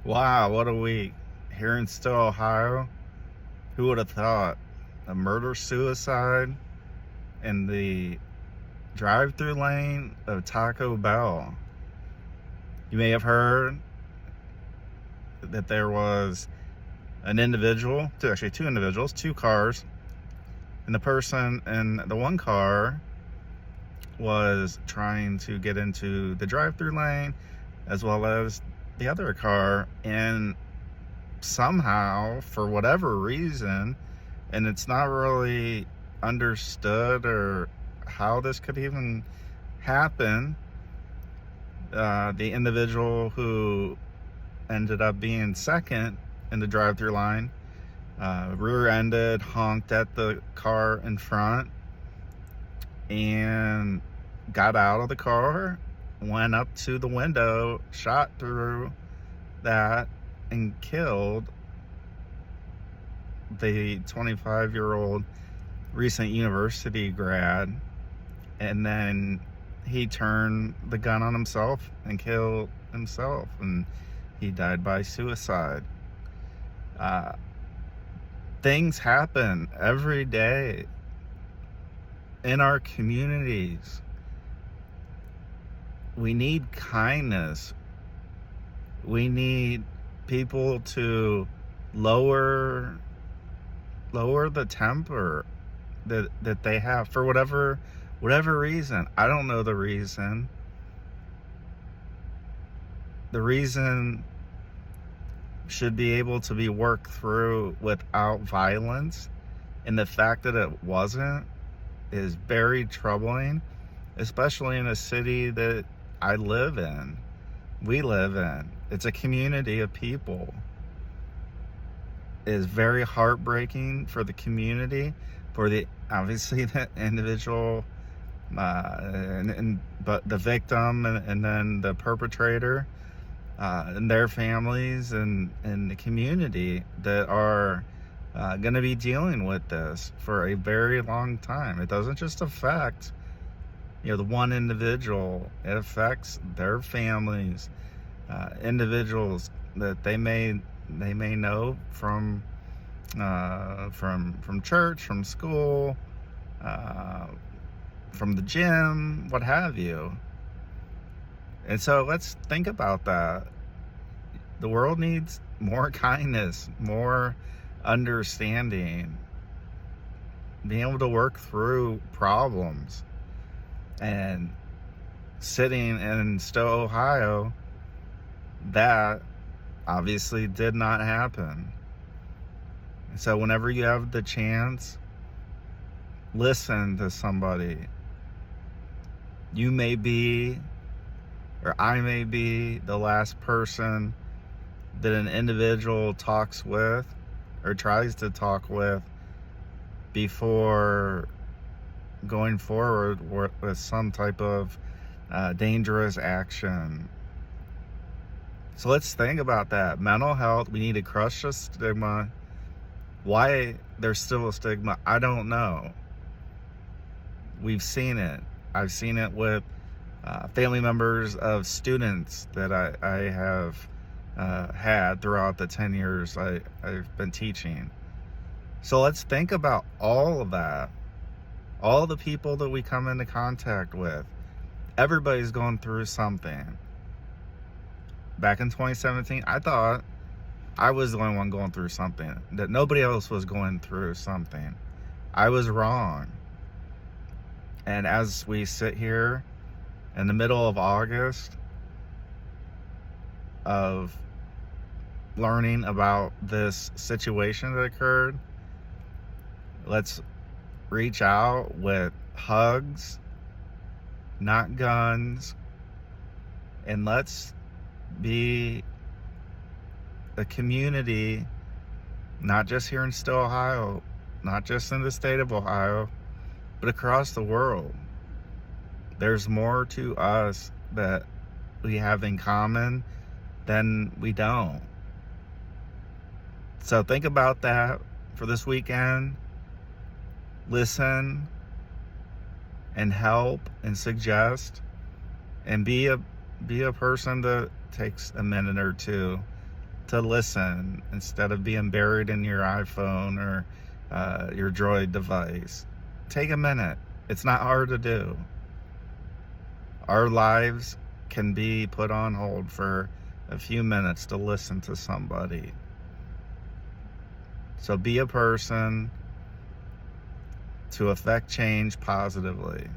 Wow, what a week. Here in Stow, Ohio, who would have thought a murder-suicide in the drive-through lane of Taco Bell? You may have heard that there was an individual, actually two individuals, two cars, and the person in the one car was trying to get into the drive-through lane as well as the other car, and somehow, for whatever reason, and it's not really understood or how this could even happen, the individual who ended up being second in the drive-through line rear-ended, honked at the car in front, and got out of the car, went up to the window, shot through that, and killed the 25-year-old recent university grad. And then he turned the gun on himself and killed himself, and he died by suicide. Things happen every day in our communities. We need kindness. We need people to lower the temper that they have for whatever reason. I don't know the reason. The reason should be able to be worked through without violence, and the fact that it wasn't is very troubling, especially in a city that I live in. We live in. It's a community of people. It is very heartbreaking for the community, for the obviously the individual, but the victim and then the perpetrator, and their families and the community that are going to be dealing with this for a very long time. It doesn't just affect the one individual. It affects their families, individuals that they may know from church, from school, from the gym, what have you. And so let's think about that. The world needs more kindness, more understanding, being able to work through problems. And sitting in Stow, Ohio, that obviously did not happen. So whenever you have the chance, listen to somebody. You may be, or I may be, the last person that an individual talks with or tries to talk with before going forward with some type of dangerous action. So let's think about that. Mental health, we need to crush the stigma. Why there's still a stigma, I don't know. We've seen it. I've seen it with family members of students that I have had throughout the 10 years I've been teaching. So let's think about all of that. All the people that we come into contact with. Everybody's going through something. Back in 2017, I thought I was the only one going through something, that nobody else was going through something. I was wrong. And as we sit here in the middle of August of learning about this situation that occurred, let's reach out with hugs, not guns, and let's be a community, not just here in Stow, Ohio, not just in the state of Ohio, but across the world. There's more to us that we have in common than we don't. So think about that for this weekend. Listen and help and suggest, and be a person that takes a minute or two to listen instead of being buried in your iPhone or your Droid device. Take a minute. It's not hard to do. Our lives can be put on hold for a few minutes to listen to somebody. So be a person to affect change positively.